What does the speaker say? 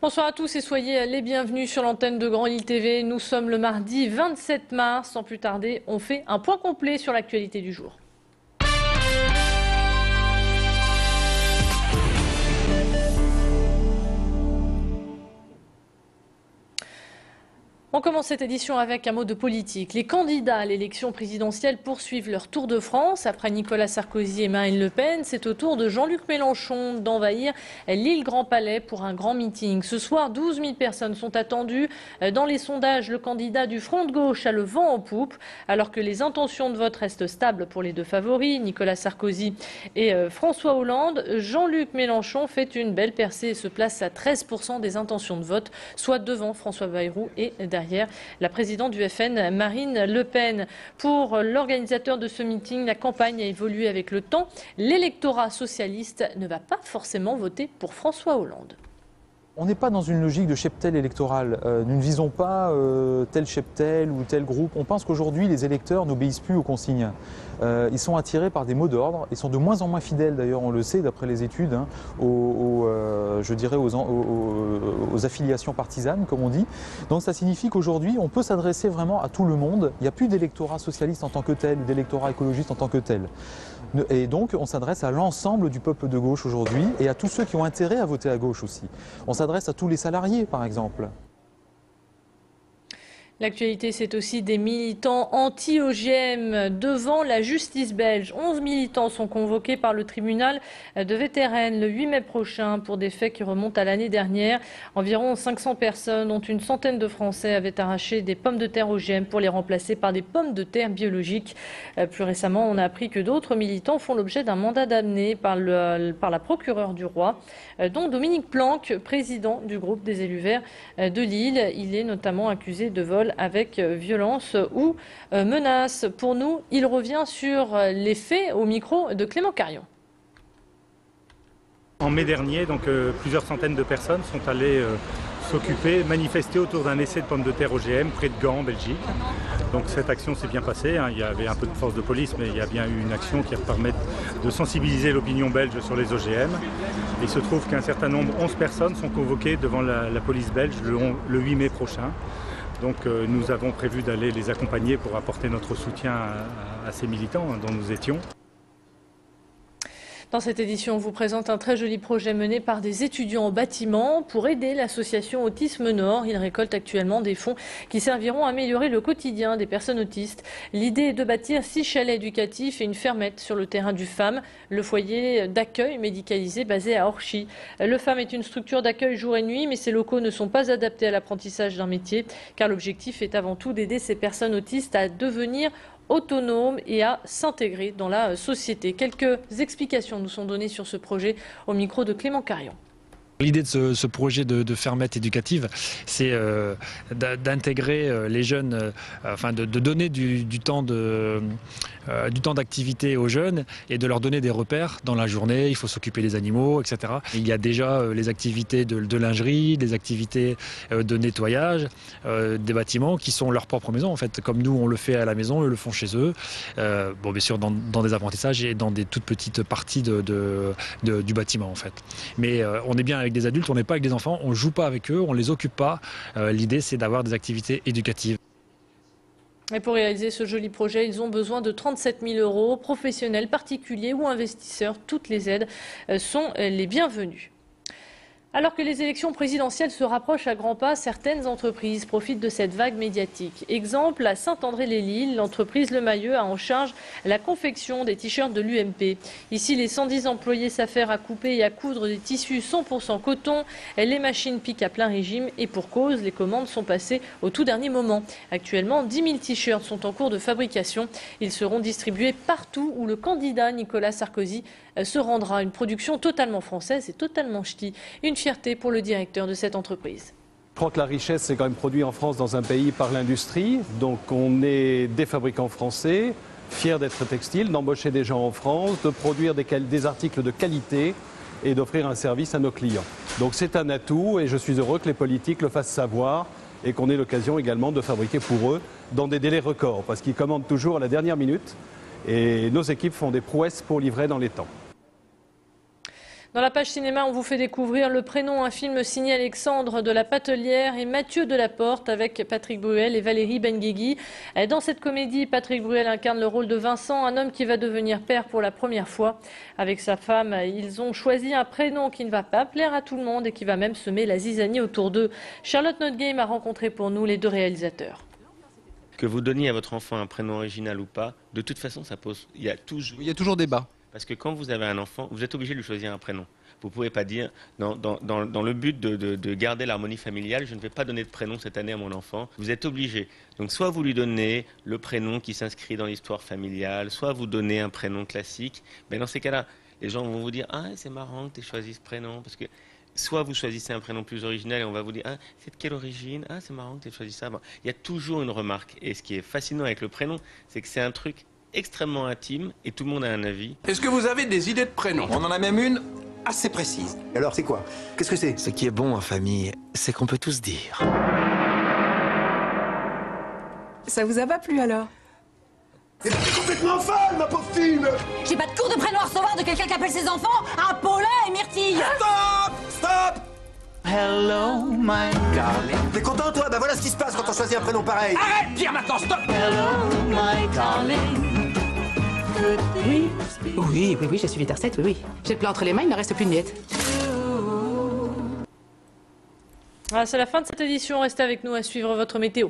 Bonsoir à tous et soyez les bienvenus sur l'antenne de Grand Lille TV. Nous sommes le mardi 27 mars. Sans plus tarder, on fait un point complet sur l'actualité du jour. On commence cette édition avec un mot de politique. Les candidats à l'élection présidentielle poursuivent leur tour de France. Après Nicolas Sarkozy et Marine Le Pen, c'est au tour de Jean-Luc Mélenchon d'envahir l'île Grand Palais pour un grand meeting. Ce soir, 12 000 personnes sont attendues. Dans les sondages, le candidat du Front de gauche a le vent en poupe, alors que les intentions de vote restent stables pour les deux favoris, Nicolas Sarkozy et François Hollande. Jean-Luc Mélenchon fait une belle percée et se place à 13% des intentions de vote, soit devant François Bayrou et derrière la présidente du FN, Marine Le Pen. Pour l'organisateur de ce meeting, la campagne a évolué avec le temps. L'électorat socialiste ne va pas forcément voter pour François Hollande. On n'est pas dans une logique de cheptel électoral. Nous ne visons pas tel cheptel ou tel groupe. On pense qu'aujourd'hui, les électeurs n'obéissent plus aux consignes. Ils sont attirés par des mots d'ordre. Ils sont de moins en moins fidèles, d'ailleurs, on le sait, d'après les études, hein, aux affiliations partisanes, comme on dit. Donc ça signifie qu'aujourd'hui, on peut s'adresser vraiment à tout le monde. Il n'y a plus d'électorat socialiste en tant que tel ou d'électorat écologiste en tant que tel. Et donc, on s'adresse à l'ensemble du peuple de gauche aujourd'hui et à tous ceux qui ont intérêt à voter à gauche aussi. On s'adresse à tous les salariés, par exemple. L'actualité, c'est aussi des militants anti-OGM devant la justice belge. 11 militants sont convoqués par le tribunal de Wetteren le 8 mai prochain pour des faits qui remontent à l'année dernière. Environ 500 personnes, dont une centaine de Français, avaient arraché des pommes de terre OGM pour les remplacer par des pommes de terre biologiques. Plus récemment, on a appris que d'autres militants font l'objet d'un mandat d'amener par la procureure du roi, dont Dominique Planck, président du groupe des élus verts de Lille. Il est notamment accusé de vol avec violence ou menace. Pour nous, il revient sur les faits au micro de Clément Carion. En mai dernier, plusieurs centaines de personnes sont allées manifester autour d'un essai de pommes de terre OGM près de Gand, en Belgique. Donc cette action s'est bien passée, hein. Il y avait un peu de force de police, mais il y a bien eu une action qui permet de sensibiliser l'opinion belge sur les OGM. Il se trouve qu'un certain nombre, 11 personnes, sont convoquées devant la police belge le 8 mai prochain. Donc nous avons prévu d'aller les accompagner pour apporter notre soutien à ces militants dont nous étions. Dans cette édition, on vous présente un très joli projet mené par des étudiants en bâtiment pour aider l'association Autisme Nord. Ils récoltent actuellement des fonds qui serviront à améliorer le quotidien des personnes autistes. L'idée est de bâtir 6 chalets éducatifs et une fermette sur le terrain du FAM, le foyer d'accueil médicalisé basé à Orchy. Le FAM est une structure d'accueil jour et nuit, mais ces locaux ne sont pas adaptés à l'apprentissage d'un métier, car l'objectif est avant tout d'aider ces personnes autistes à devenir autonomes et à s'intégrer dans la société. Quelques explications nous sont données sur ce projet au micro de Clément Carion. L'idée de ce projet de fermette éducative, c'est d'intégrer les jeunes, de donner du temps d'activité aux jeunes et de leur donner des repères dans la journée. Il faut s'occuper des animaux, etc. Il y a déjà les activités de lingerie, des activités de nettoyage, des bâtiments qui sont leur propre maison en fait. Comme nous on le fait à la maison, eux le font chez eux. Bien sûr dans des apprentissages et dans des toutes petites parties du bâtiment en fait. Mais on est bien avec des adultes, on n'est pas avec des enfants, on ne joue pas avec eux, on ne les occupe pas. L'idée, c'est d'avoir des activités éducatives. Et pour réaliser ce joli projet, ils ont besoin de 37 000 €. Professionnels, particuliers ou investisseurs, toutes les aides sont les bienvenues. Alors que les élections présidentielles se rapprochent à grands pas, certaines entreprises profitent de cette vague médiatique. Exemple, à Saint-André-les-Lilles, l'entreprise Le Mailleux a en charge la confection des t-shirts de l'UMP. Ici, les 110 employés s'affairent à couper et à coudre des tissus 100% coton. Les machines piquent à plein régime et pour cause, les commandes sont passées au tout dernier moment. Actuellement, 10 000 t-shirts sont en cours de fabrication. Ils seront distribués partout où le candidat Nicolas Sarkozy se rendra. Une production totalement française et totalement ch'ti. Une fierté pour le directeur de cette entreprise. Je crois que la richesse, c'est quand même produit en France dans un pays par l'industrie. Donc on est des fabricants français, fiers d'être textiles, d'embaucher des gens en France, de produire des articles de qualité et d'offrir un service à nos clients. Donc c'est un atout et je suis heureux que les politiques le fassent savoir et qu'on ait l'occasion également de fabriquer pour eux dans des délais records parce qu'ils commandent toujours à la dernière minute et nos équipes font des prouesses pour livrer dans les temps. Dans la page cinéma, on vous fait découvrir Le Prénom, un film signé Alexandre de la Patelière et Mathieu Delaporte avec Patrick Bruel et Valérie Benguigui. Dans cette comédie, Patrick Bruel incarne le rôle de Vincent, un homme qui va devenir père pour la première fois. Avec sa femme, ils ont choisi un prénom qui ne va pas plaire à tout le monde et qui va même semer la zizanie autour d'eux. Charlotte Notgame a rencontré pour nous les deux réalisateurs. Que vous donniez à votre enfant un prénom original ou pas, de toute façon, il y a toujours débat. Parce que quand vous avez un enfant, vous êtes obligé de lui choisir un prénom. Vous ne pouvez pas dire, dans le but de garder l'harmonie familiale, je ne vais pas donner de prénom cette année à mon enfant. Vous êtes obligé. Donc soit vous lui donnez le prénom qui s'inscrit dans l'histoire familiale, soit vous donnez un prénom classique. Mais dans ces cas-là, les gens vont vous dire, ah c'est marrant que tu aies choisi ce prénom. Parce que soit vous choisissez un prénom plus original et on va vous dire, ah c'est de quelle origine? Ah c'est marrant que tu aies choisi ça. Bon, il y a toujours une remarque. Et ce qui est fascinant avec le prénom, c'est que c'est un truc extrêmement intime et tout le monde a un avis. Est-ce que vous avez des idées de prénoms? On en a même une assez précise. Alors c'est quoi? Qu'est-ce que c'est? Ce qui est bon en famille, c'est qu'on peut tous dire. Ça vous a pas plu alors? T'es complètement folle, ma pauvre fille! J'ai pas de cours de prénom à recevoir de quelqu'un qui appelle ses enfants un Paulin et Myrtille. Stop! Stop! Hello, my darling. T'es content, toi? Bah voilà ce qui se passe quand on choisit un prénom pareil. Arrête, Pierre, maintenant, stop! Hello, my darling. Oui, j'ai suivi ta recette, oui. J'ai le plat entre les mains, il ne reste plus de miettes. Voilà, c'est la fin de cette édition. Restez avec nous à suivre votre météo.